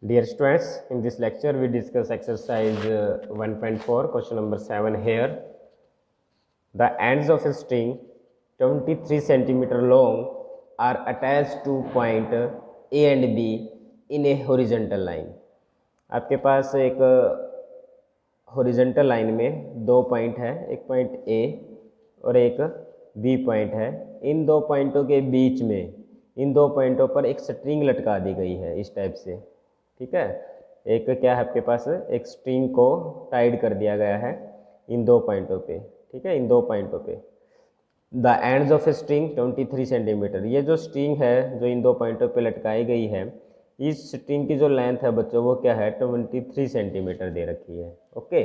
Dear students, in this lecture we discuss exercise 1.4 question number 7 here. The ends of a string 23 centimeter long are attached to point A and B in a horizontal line. आपके पास एक horizontal line में दो point है, एक point A और एक B point है। इन दो पॉइंटों के बीच में इन दो पॉइंटों पर एक स्ट्रिंग लटका दी गई है इस टाइप से। ठीक है, एक क्या है आपके पास, एक स्ट्रिंग को टाइड कर दिया गया है इन दो पॉइंटों पे। ठीक है, इन दो पॉइंटों पे the ends of a string 23 centimetre. ये जो स्ट्रिंग है जो इन दो पॉइंटों पे लटकाई गई है, इस स्ट्रिंग की जो लेंथ है बच्चों वो क्या है, 23 सेंटीमीटर दे रखी है। Okay,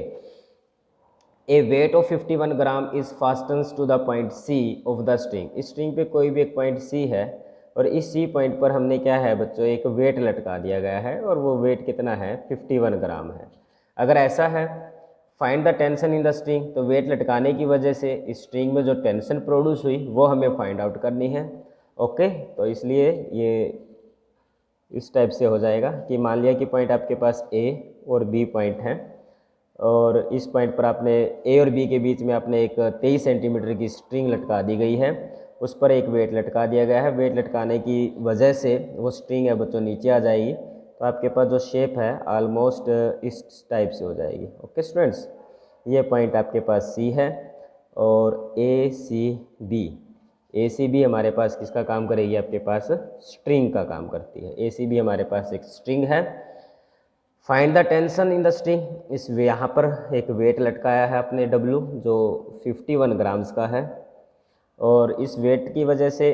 a weight of 51 gram is fastens to the point C of the string. इस स्ट्रिंग पे कोई भी एक पॉइंट सी है और इस सी पॉइंट पर हमने क्या है बच्चों, एक वेट लटका दिया गया है और वो वेट कितना है, 51 ग्राम है। अगर ऐसा है, find the tension in the string, तो वेट लटकाने की वजह से इस स्ट्रिंग में जो टेंशन प्रोड्यूस हुई वो हमें फाइंड आउट करनी है। ओके, तो इसलिए ये इस टाइप से हो जाएगा कि मान लिया कि पॉइंट आपके पास ए और बी पॉइंट है और इस पॉइंट पर आपने ए और बी के बीच में आपने एक 23 सेंटीमीटर की स्ट्रिंग लटका दी गई है, उस पर एक वेट लटका दिया गया है। वेट लटकाने की वजह से वो स्ट्रिंग है बच्चों नीचे आ जाएगी, तो आपके पास जो शेप है ऑलमोस्ट इस टाइप से हो जाएगी। ओके स्टूडेंट्स, ये पॉइंट आपके पास सी है और ए सी बी हमारे पास किसका काम करेगी, आपके पास स्ट्रिंग का काम करती है। ए सी बी हमारे पास एक स्ट्रिंग है। Find the tension in the string, इस यहाँ पर एक वेट लटकाया है अपने W जो 51 ग्राम्स का है और इस वेट की वजह से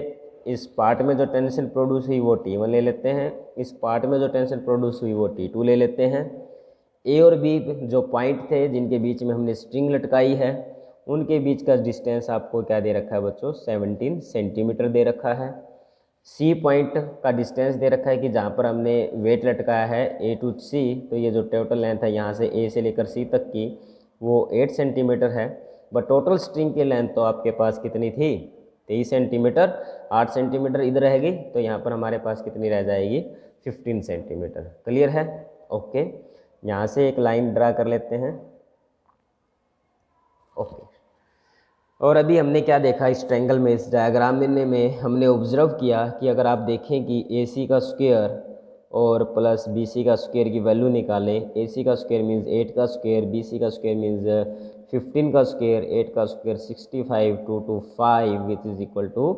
इस पार्ट में जो टेंशन प्रोड्यूस हुई वो T1 ले लेते हैं, इस पार्ट में जो टेंशन प्रोड्यूस हुई वो T2 ले लेते हैं। ए और बी जो पॉइंट थे जिनके बीच में हमने स्ट्रिंग लटकाई है उनके बीच का डिस्टेंस आपको क्या दे रखा है बच्चों, 17 सेंटीमीटर दे रखा है। सी पॉइंट का डिस्टेंस दे रखा है कि जहाँ पर हमने वेट लटकाया है ए टू सी, तो ये जो टोटल लेंथ है यहाँ से ए से लेकर सी तक की वो 8 सेंटीमीटर है। बट टोटल स्ट्रिंग की लेंथ तो आपके पास कितनी थी, 23 सेंटीमीटर। 8 सेंटीमीटर इधर रहेगी तो यहाँ पर हमारे पास कितनी रह जाएगी, 15 सेंटीमीटर। क्लियर है? ओके, यहाँ से एक लाइन ड्रा कर लेते हैं। ओके, और अभी हमने क्या देखा इस ट्रायंगल में, इस डायग्राम में हमने ऑब्जर्व किया कि अगर आप देखें कि ए सी का स्क्वायर और प्लस बी सी का स्क्वायर की वैल्यू निकालें, ए सी का स्क्वायर मीन्स 8 का स्क्वायर, बी सी का स्क्वायर मीन्स 15 का स्क्वायर, 8 का square 65, 2 to 5 which is equal to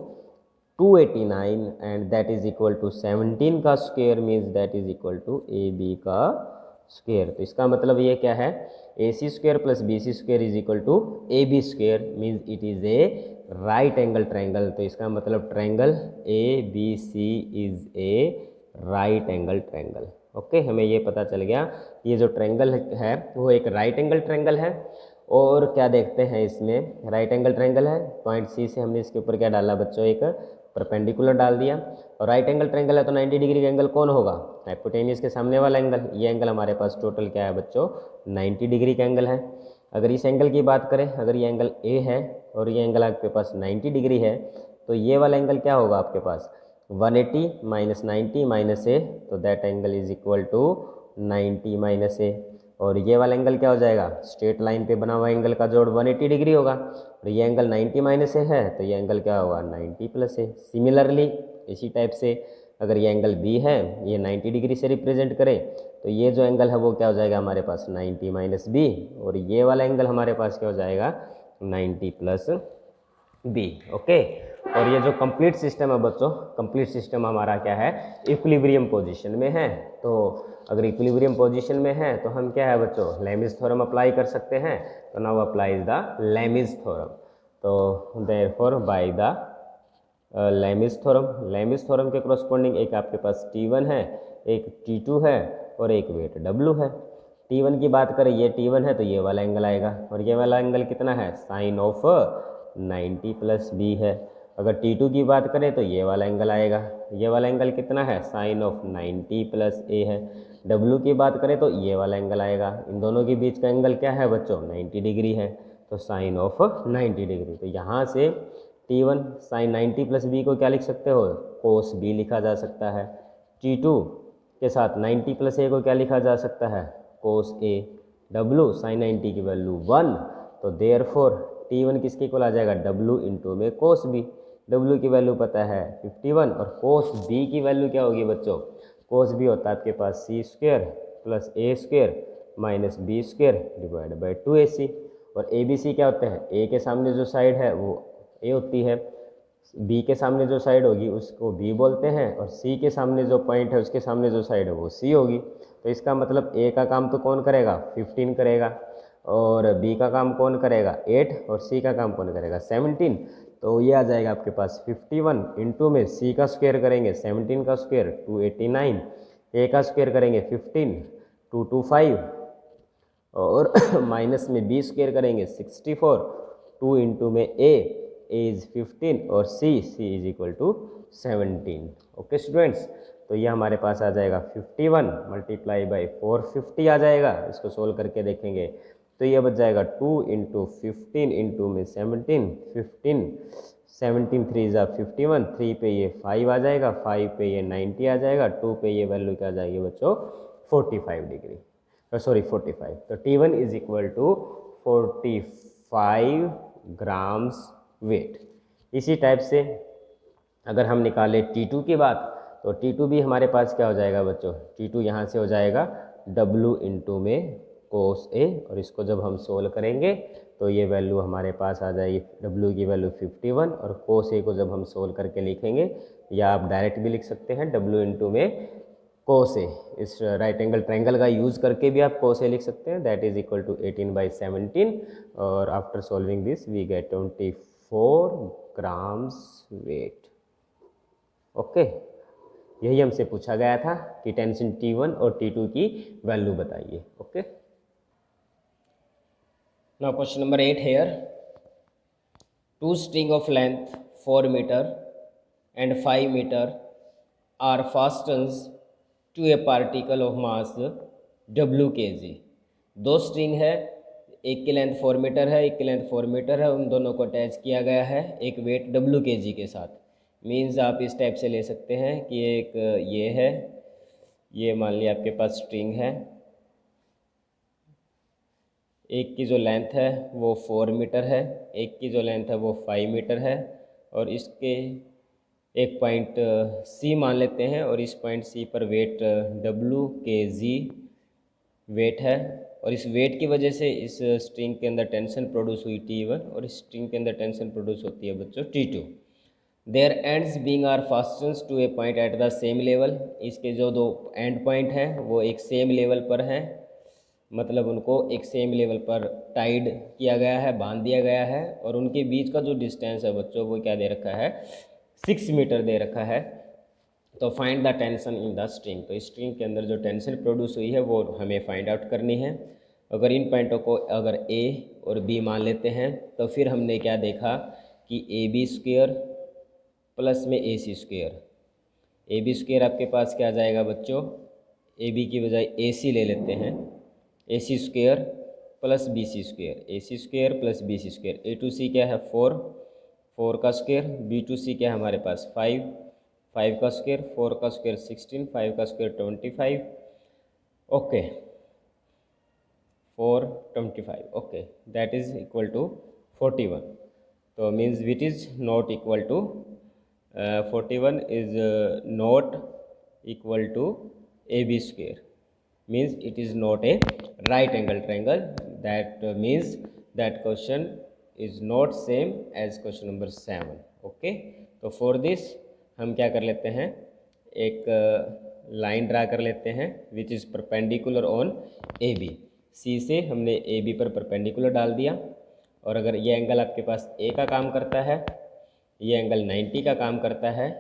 289 and that is equal to 17 का square means that is equal to A B का स्क्वायर। तो इसका मतलब ये क्या है, A C square plus B C square is equal to A B square means it is a right angle triangle. तो इसका मतलब triangle A B C is a right angle triangle. Okay, हमें ये पता चल गया ये जो ट्रायंगल है वो एक राइट एंगल ट्रायंगल है। और क्या देखते हैं इसमें, राइट एंगल ट्रायंगल है, पॉइंट सी से हमने इसके ऊपर क्या डाला बच्चों, एक परपेंडिकुलर डाल दिया। और राइट एंगल ट्रायंगल है तो 90 डिग्री का एंगल कौन होगा, हाइपोटेन्यूस के सामने वाला एंगल। ये एंगल हमारे पास टोटल क्या है बच्चों, 90 डिग्री का एंगल है। अगर इस एंगल की बात करें, अगर ये एंगल ए है और ये एंगल आपके पास 90 डिग्री है, तो ये वाला एंगल क्या होगा आपके पास, 180 माइनस 90 माइनस ए, तो that angle is equal to 90 minus A. और ये वाला एंगल क्या हो जाएगा, स्ट्रेट लाइन पे बना हुआ एंगल का जोड़ 180 डिग्री होगा। और ये एंगल 90 माइनस ए है तो ये एंगल क्या होगा, 90 प्लस ए। सिमिलरली इसी टाइप से अगर ये एंगल बी है, ये 90 डिग्री से रिप्रेजेंट करे, तो ये जो एंगल है वो क्या हो जाएगा हमारे पास, 90 माइनस बी। और ये वाला एंगल हमारे पास क्या हो जाएगा, 90 प्लस बी। ओके, और ये जो कंप्लीट सिस्टम है बच्चों, कंप्लीट सिस्टम हमारा क्या है, इक्विलिब्रियम पोजीशन में है। तो अगर इक्विलिब्रियम पोजीशन में है तो हम क्या है बच्चों, लेमिज थ्योरम अप्लाई कर सकते हैं। तो नाउ अप्लाई द लेमिज थ्योरम। तो देयरफॉर बाय द लेमिज थ्योरम के करस्पॉन्डिंग एक आपके पास T1 है, एक T2 है और एक वेट W है। T1 की बात करें, ये T1 है तो ये वाला एंगल आएगा और ये वाला एंगल कितना है, साइन ऑफ 90 प्लस बी है। अगर T2 की बात करें तो ये वाला एंगल आएगा, ये वाला एंगल कितना है, साइन ऑफ 90 प्लस ए है। W की बात करें तो ये वाला एंगल आएगा, इन दोनों के बीच का एंगल क्या है बच्चों, 90 डिग्री है, तो साइन ऑफ 90 डिग्री। तो यहाँ से T1 साइन 90 प्लस बी को क्या लिख सकते हो, कोस बी लिखा जा सकता है। T2 के साथ 90 प्लस ए को क्या लिखा जा सकता है, कोस ए डब्लू, साइन 90 की वैल्यू 1, तो देयरफॉर T1 किसके इक्वल आ जाएगा, डब्लू इंटू में कोस बी, डब्लू की वैल्यू पता है 51 और कोस बी की वैल्यू क्या होगी बच्चों, कोस बी होता है आपके पास C square plus A square minus B square divide by 2ac, और ए बी सी क्या होते हैं, ए के सामने जो साइड है वो ए होती है, बी के सामने जो साइड होगी उसको बी बोलते हैं, और सी के सामने जो पॉइंट है उसके सामने जो साइड है वो सी होगी। तो इसका मतलब ए का काम तो कौन करेगा, 15 करेगा, और बी का काम कौन करेगा 8, और सी का काम कौन करेगा 17। तो ये आ जाएगा आपके पास 51 इंटू में सी का स्क्वायर करेंगे 17 का स्क्वायर 289, ए का स्क्वायर करेंगे 15 225, और माइनस में बी स्क्वायर करेंगे 64, 2 इंटू में ए इज़ 15 और C is equal to 17। Okay students, तो ये हमारे पास आ जाएगा 51 मल्टीप्लाई बाई 450 आ जाएगा, इसको सोल्व करके देखेंगे तो ये बच जाएगा 2 इंटू 15 इंटू में 17, 15 17 3 ज़ा 51, 3 पे ये 5 आ जाएगा, 5 पे ये 90 आ जाएगा, 2 पे ये वैल्यू क्या आ जाएगी बच्चों 45 डिग्री, सॉरी 45। तो T1 is equal to 45 grams weight. इसी टाइप से अगर हम निकालें T2 की बात, तो T2 भी हमारे पास क्या हो जाएगा बच्चों, T2 यहाँ से हो जाएगा W इंटू में कोस ए, और इसको जब हम सोल्व करेंगे तो ये वैल्यू हमारे पास आ जाएगी, W की वैल्यू 51, और कोस ए को जब हम सोल्व करके लिखेंगे, या आप डायरेक्ट भी लिख सकते हैं W इंटू में कोस ए, इस राइट एंगल ट्रायंगल का यूज़ करके भी आप कोस ए लिख सकते हैं, दैट इज इक्वल टू 18/17, और after solving this we get 24 grams weight. Okay, यही हमसे पूछा गया था कि टेंशन T1 और T2 की वैल्यू बताइए। Okay, now question number 8 here, two string of length 4 metre and 5 metre are fastens to a particle of mass W kg। दो स्ट्रिंग है, एक की लेंथ 4 मीटर है, एक की लेंथ 4 मीटर है, उन दोनों को अटैच किया गया है एक वेट W kg के साथ। मीन्स आप इस टाइप से ले सकते हैं कि एक ये है, ये मान लिया आपके पास स्ट्रिंग है, एक की जो लेंथ है वो 4 मीटर है, एक की जो लेंथ है वो 5 मीटर है, और इसके एक पॉइंट C मान लेते हैं, और इस पॉइंट C पर वेट W kg वेट है, और इस वेट की वजह से इस स्ट्रिंग के अंदर टेंशन प्रोड्यूस हुई T1, और इस स्ट्रिंग के अंदर टेंशन प्रोड्यूस होती है बच्चों T2। Their ends being are fastens to a point at the same level. इसके जो दो एंड पॉइंट हैं वो एक सेम लेवल पर हैं, मतलब उनको एक सेम लेवल पर टाइड किया गया है, बांध दिया गया है, और उनके बीच का जो डिस्टेंस है बच्चों वो क्या दे रखा है, 6 मीटर दे रखा है। तो find the tension in the string, तो स्ट्रिंग के अंदर जो टेंशन प्रोड्यूस हुई है वो हमें फाइंड आउट करनी है। अगर इन पॉइंटों को अगर A और B मान लेते हैं तो फिर हमने क्या देखा कि AB स्क्वेयर प्लस में AC स्क्वेयर, AB स्क्वेयर आपके पास क्या आ जाएगा बच्चों, AB की बजाय AC ले लेते हैं, AC square plus BC square, AC square plus BC square, A to C क्या है 4, 4 का स्क्वेयर, B टू C क्या है हमारे पास 5, 5 का स्क्वेयर, 4 का स्क्वेयर 16, 5 का square 25, okay 4 25, okay that is equal to 41। तो means which is not equal to 41 is not equal to AB square, means it is not a right angle triangle, that means that question is not same as question number 7। okay, तो for this हम क्या कर लेते हैं, एक line draw कर लेते हैं which is perpendicular on AB। C से हमने AB पर परपेंडिकुलर डाल दिया, और अगर ये एंगल आपके पास A का काम करता है, ये एंगल 90 का काम करता है,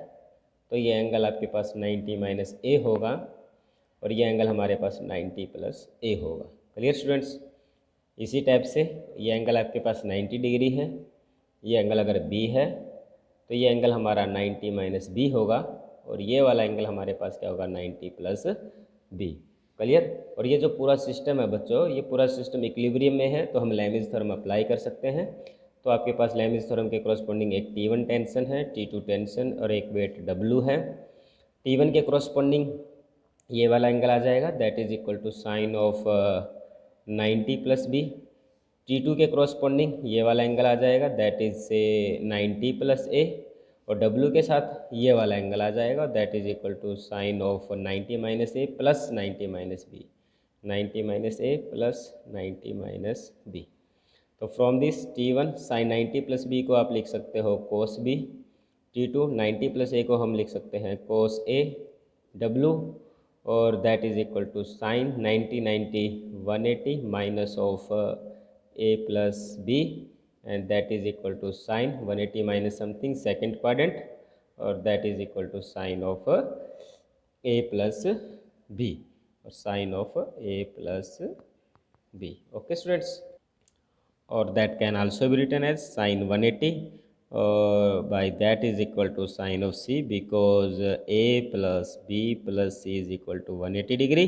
तो ये एंगल आपके पास 90 माइनस A होगा, और ये एंगल हमारे पास 90 प्लस A होगा। क्लियर स्टूडेंट्स, इसी टाइप से ये एंगल आपके पास 90 डिग्री है, ये एंगल अगर B है तो ये एंगल हमारा 90 माइनस B होगा, और ये वाला एंगल हमारे पास क्या होगा 90 प्लस B। क्लियर, और ये जो पूरा सिस्टम है बच्चों, ये पूरा सिस्टम इक्विलिब्रियम में है, तो हम लेमिज थ्योरम अप्लाई कर सकते हैं। तो आपके पास लेमिज थ्योरम के कॉरस्पॉन्डिंग एक T1 टेंशन है, T2 टेंशन और एक वेट W है। T1 के कॉरस्पॉन्डिंग ये वाला एंगल आ जाएगा, that is equal to sine of 90 plus बी। T2 के क्रॉसपॉन्डिंग ये वाला एंगल आ जाएगा, दैट इज से 90 प्लस ए, और W के साथ ये वाला एंगल आ जाएगा, that is equal to sine of 90 minus A plus 90 minus B, 90 minus A plus 90 minus B. तो from this T1 sine 90 plus B को आप लिख सकते हो कोस बी, T2 90 प्लस ए को हम लिख सकते हैं कोस ए W, और that is equal to sine 90 90 180 minus of A plus B, and that is equal to sine 180 minus something second quadrant, और that is equal to sine of A plus B, और sine of A plus B. Okay students, or that can also be written as sine 180 by that is equal to sine of C, because A plus B plus C is equal to 180 degree,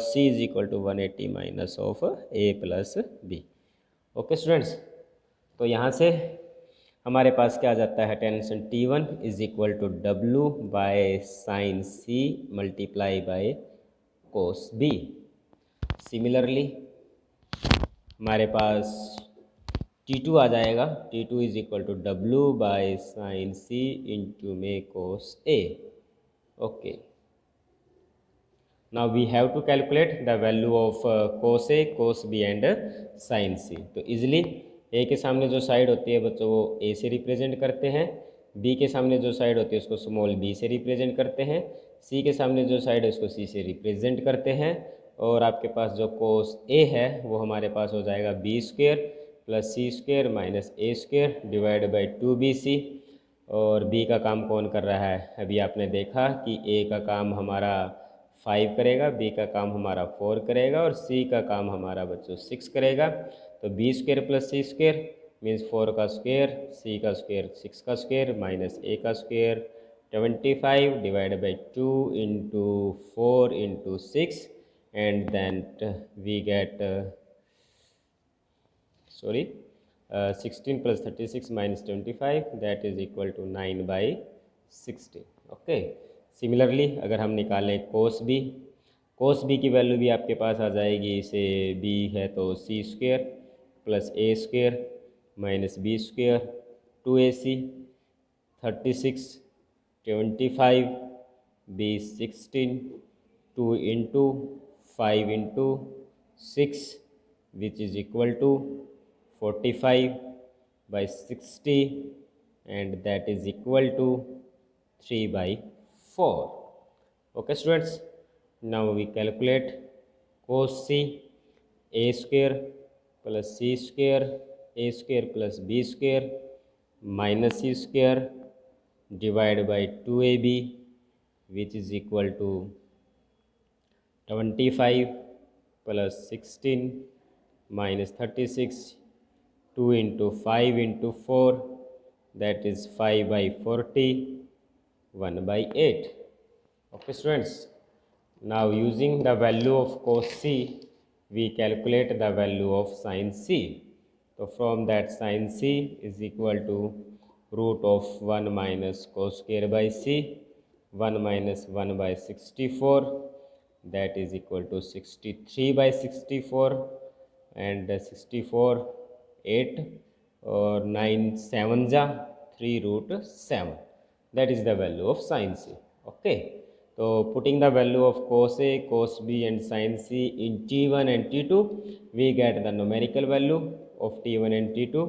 C is equal to 180 minus of A plus B। Okay students, तो यहाँ से हमारे पास क्या आ जाता है, tension T1 is equal to W by sine C multiply by cos B। Similarly हमारे पास T2 आ जाएगा, T2 is equal to W by sine C into में cos A। Okay, now we have to calculate the value of cos A, cos B and sine C। तो easily A के सामने जो side होती है बच्चों वो A से रिप्रेजेंट करते हैं, B के सामने जो साइड होती है उसको स्मॉल b से रिप्रेजेंट करते हैं, C के सामने जो साइड है उसको C से रिप्रेजेंट करते हैं, और आपके पास जो कोस A है वो हमारे पास हो जाएगा b square plus C square minus A square divide by 2bc। और B का काम कौन कर रहा है, अभी आपने देखा कि A का काम हमारा 5 करेगा, B का काम हमारा 4 करेगा, और C का काम हमारा बच्चों 6 करेगा। तो b square plus C square means 4 का स्क्वेयर, C का स्क्वेयर 6 का स्क्वेयर माइनस A का square 25 divide by 2 into 4 into 6, and then we get 16 plus 36 minus 25 that is equal to 9 by 16। Okay, similarly अगर हम निकालें कोस बी की value भी आपके पास आ जाएगी, इसे b है तो C square plus A square minus B square 2AC 36 25 b 16 2 into 5 into 6 which is equal to 45 by 60, and that is equal to 3 by 4। Okay students, now we calculate cos C, A square plus C square, A square plus B square minus C square divided by 2AB, which is equal to 25 plus 16 minus 36, 2 into 5 into 4, that is 5 by 40, 1 by 8। Okay students, now using the value of cos C, we calculate the value of sin C। So from that sin C is equal to root of 1 minus cos square by C, 1 minus 1 by 64, that is equal to 63 by 64, and 64 8 और 9 7 जा 3 root 7, that is the value of sin C। okay, so putting the value of cos A, cos B and sin C in T1 and T2, we get the numerical value of T1 and T2,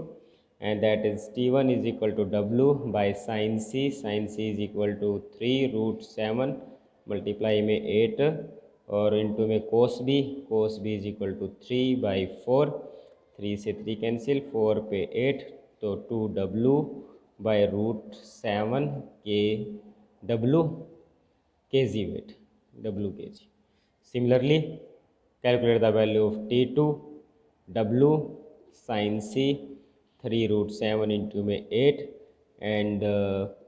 and that is T1 is equal to W by sin C, sin C is equal to 3 root 7 multiply में 8 और into में cos B is equal to 3 by 4, 3 से 3 cancel 4 पे 8, तो 2W by root 7 के W kg weight, W kg। Similarly calculate the value of T2 W sine C 3 root 7 into में 8 and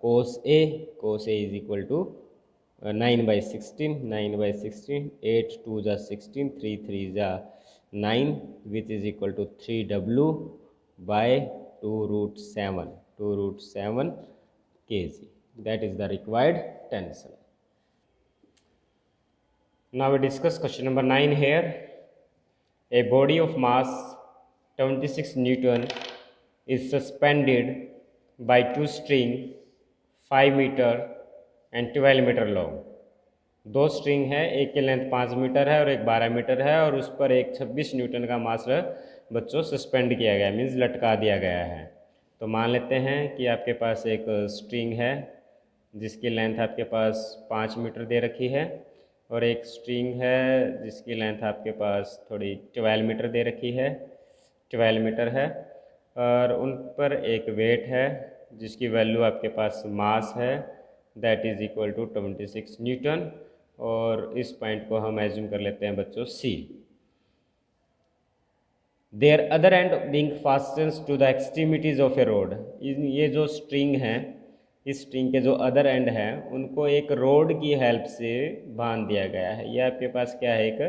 cos A is equal to 9 by 16, 9 by 16, 8 2 जा 16, 3 3 जा 9, which is equal to 3W by 2 root 7 kg, that is the required tension। Now we discuss question number 9 here. A body of mass 26 Newton is suspended by two string 5 metre and 12 metre long. दो string है, एक की length 5 metre है और एक 12 metre है, और उस पर एक 26 न्यूटन का मास बच्चों सस्पेंड किया गया, मीन्स लटका दिया गया है। तो मान लेते हैं कि आपके पास एक स्ट्रिंग है जिसकी लेंथ आपके पास 5 मीटर दे रखी है, और एक स्ट्रिंग है जिसकी लेंथ आपके पास थोड़ी 12 मीटर दे रखी है, 12 मीटर है, और उन पर एक वेट है जिसकी वैल्यू आपके पास मास है, that is equal to 26 newton, और इस पॉइंट को हम एज्यूम कर लेते हैं बच्चों C. Their other end being fastens to the extremities of a rod. ये जो स्ट्रिंग है, इस स्ट्रिंग के जो अदर एंड हैं उनको एक रोड की हेल्प से बांध दिया गया है। ये आपके पास क्या है, एक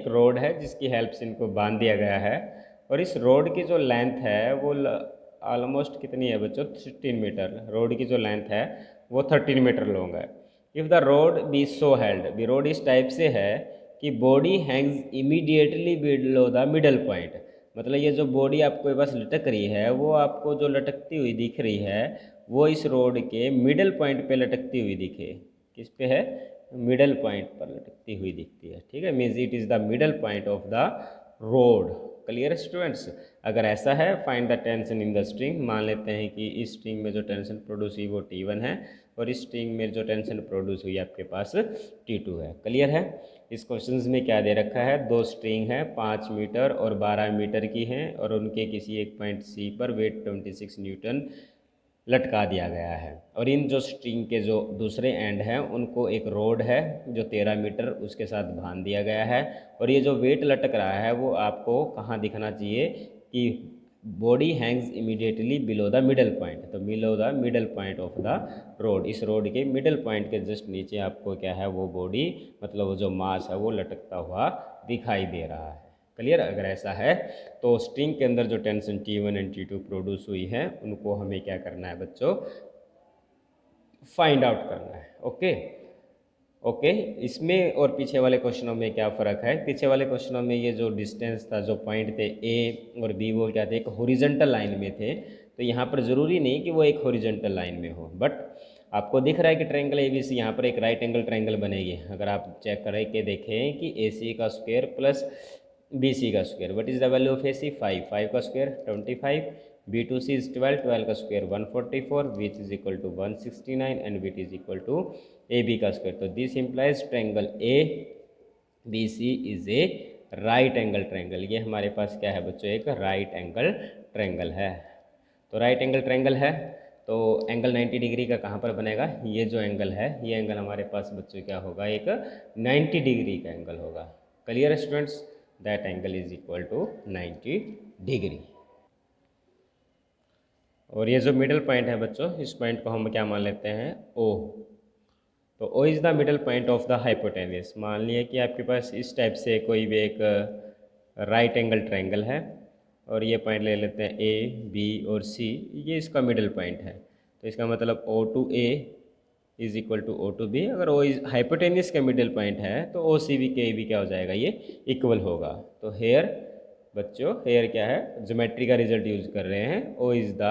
रोड है जिसकी हेल्प से इनको बांध दिया गया है, और इस रोड की जो लेंथ है वो ऑलमोस्ट कितनी है बच्चों, 13 मीटर। रोड की जो लेंथ है वो 13 मीटर लॉन्ग है। If the rod be so held, B rod इस टाइप से है कि body hangs immediately below the middle point, मतलब ये जो बॉडी आपको पास लटक रही है वो आपको जो लटकती हुई दिख रही है वो इस रोड के मिडल पॉइंट पे लटकती हुई दिखे। किस पे है, मिडल पॉइंट पर लटकती हुई दिखती है, ठीक है, means it is the middle point of the road. Clear students? अगर ऐसा है, find the tension in the string. मान लेते हैं कि इस स्ट्रिंग में जो टेंशन प्रोड्यूस हुई वो T1 है, और इस स्ट्रिंग में जो टेंशन प्रोड्यूस हुई आपके पास T2 है। क्लियर है? इस क्वेश्चन में क्या दे रखा है, दो स्ट्रिंग है 5 मीटर और 12 मीटर की हैं, और उनके किसी एक पॉइंट C पर वेट 26 न्यूटन लटका दिया गया है, और इन जो स्ट्रिंग के जो दूसरे एंड हैं उनको एक रोड है जो 13 मीटर उसके साथ बांध दिया गया है, और ये जो वेट लटक रहा है वो आपको कहाँ दिखना चाहिए कि body hangs immediately below the middle point, तो below the middle point of the rod, इस रोड के मिडल पॉइंट के जस्ट नीचे आपको क्या है, वो बॉडी मतलब वो जो मास है वो लटकता हुआ दिखाई दे रहा है। क्लियर? अगर ऐसा है तो स्ट्रिंग के अंदर जो tension T1 and T2 produce हुई है उनको हमें क्या करना है बच्चों, फाइंड आउट करना है। ओके, इसमें और पीछे वाले क्वेश्चनों में क्या फ़र्क है? पीछे वाले क्वेश्चनों में ये जो डिस्टेंस था, जो पॉइंट थे A और B, वो क्या थे, एक हॉरिजॉन्टल लाइन में थे, तो यहाँ पर ज़रूरी नहीं कि वो एक हॉरिजॉन्टल लाइन में हो, बट आपको दिख रहा है कि ट्रायंगल ABC यहाँ पर एक राइट एंगल ट्रायंगल बनेगी। अगर आप चेक करके देखें कि AC का स्क्वायर प्लस BC का square, what is the value of AC? 5 का स्क्वायर 25, B2C इज 12 का square 144, which is equal to 169, and which is equal to AB का स्क्वायर। तो this implies triangle ABC is a right angle triangle. ये हमारे पास क्या है बच्चों, एक राइट एंगल ट्रायंगल है। तो राइट एंगल ट्रायंगल है तो एंगल 90 डिग्री का कहाँ पर बनेगा, ये जो एंगल है ये एंगल हमारे पास बच्चों क्या होगा, एक 90 डिग्री का एंगल होगा। Clear students? That angle is equal to 90 degree. और ये जो मिडल पॉइंट है बच्चों, इस पॉइंट को हम क्या मान लेते हैं, O। तो O is the middle point of the hypotenuse. मान लिया कि आपके पास इस टाइप से कोई भी एक राइट एंगल ट्रायंगल है, और ये पॉइंट ले लेते हैं A, B और C, ये इसका मिडल पॉइंट है। तो इसका मतलब O to A is equal to O to B। अगर O इज हाइपोटेन्यूस का मिडल पॉइंट है तो OCB के भी क्या हो जाएगा, ये इक्वल होगा। तो हेयर बच्चों, हेयर क्या है, ज्योमेट्री का रिजल्ट यूज कर रहे हैं। O is the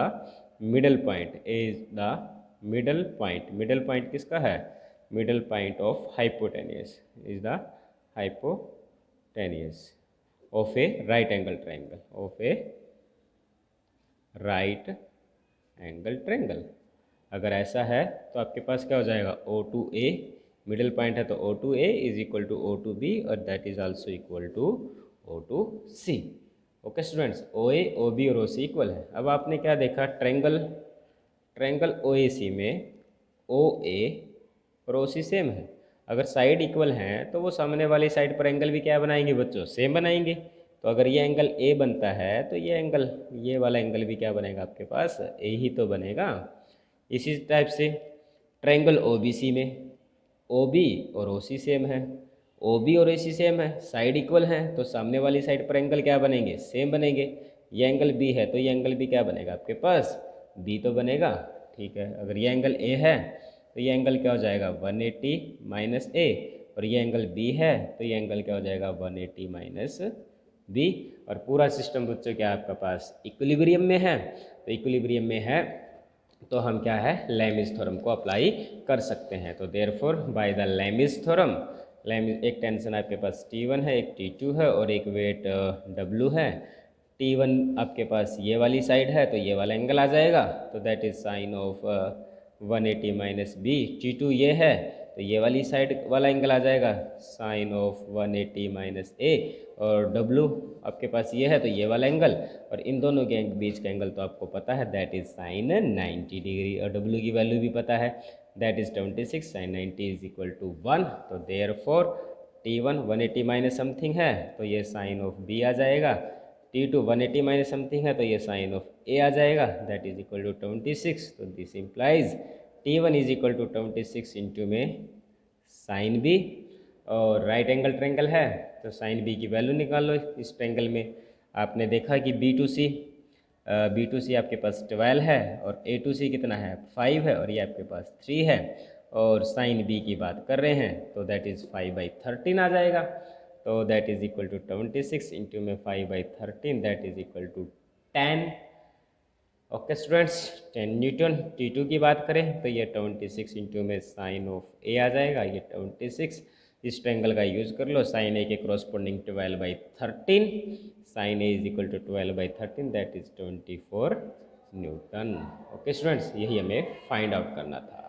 middle point, A is the middle point. Middle point किसका है, middle point of hypotenuse is the hypotenuse of A right angle triangle, of A right angle triangle. अगर ऐसा है तो आपके पास क्या हो जाएगा, O to A, middle point है तो O to A is equal to O to B, और that is also equal to O to C। Okay students, OA, OB और OC इक्वल है। अब आपने क्या देखा, ट्रायंगल OAC में OA और OC सेम है। अगर साइड इक्वल हैं तो वो सामने वाली साइड पर एंगल भी क्या बनाएंगे बच्चों, सेम बनाएंगे। तो अगर ये एंगल A बनता है तो ये एंगल, ये वाला एंगल भी क्या बनेगा आपके पास, A ही तो बनेगा। इसी टाइप से ट्रायंगल OBC में OB और OC सेम है, OB और AC सेम है, साइड इक्वल हैं, तो सामने वाली साइड पर एंगल क्या बनेंगे, सेम बनेंगे। ये एंगल B है तो ये एंगल भी क्या बनेगा आपके पास, B तो बनेगा। ठीक है, अगर ये एंगल A है तो ये एंगल क्या हो जाएगा 180 माइनस ए, और ये एंगल बी है तो ये एंगल क्या हो जाएगा 180 माइनस बी। और पूरा सिस्टम बच्चों क्या आपका पास इक्विलिब्रियम में है, तो इक्विलिब्रियम में है तो हम क्या है लेमिस थ्योरम को अप्लाई कर सकते हैं। तो therefore by the Lami's theorem, Lami's एक टेंशन आपके पास T1 है, एक T2 है और एक वेट W है। T1 आपके पास ये वाली साइड है तो ये वाला एंगल आ जाएगा, तो that is sine of 180 minus बी। T2 ये है तो ये वाली साइड वाला एंगल आ जाएगा साइन ऑफ 180 माइनस ए, और W आपके पास ये है तो ये वाला एंगल, और इन दोनों के बीच का एंगल तो आपको पता है दैट इज साइन 90 डिग्री, और W की वैल्यू भी पता है that is 26 sine 90 is equal to 1। तो देयरफॉर T1 180 माइनस समथिंग है तो ये साइन ऑफ B आ जाएगा, T2 180 माइनस समथिंग है तो ये साइन ऑफ A आ जाएगा दैट इज इक्वल टू 26। तो this implies T1 is equal to 26 into में साइन B, और राइट एंगल ट्रेंगल है तो साइन B की वैल्यू निकाल लो इस ट्रेंगल में। आपने देखा कि बी टू सी आपके पास 12 है और ए टू सी कितना है 5 है और ये आपके पास 3 है, और साइन B की बात कर रहे हैं तो दैट इज़ 5/13 आ जाएगा। तो that is equal to 26 into में 5/13 that is equal to 10। Okay students, 10 newton. T2 की बात करें तो ये 26 इंटू में साइन ऑफ A आ जाएगा, ये 26। इस ट्रायंगल का यूज़ कर लो, साइन A के corresponding 12/13, sine A is equal to 12/13 that is 24 newton. Okay students, यही हमें फाइंड आउट करना था।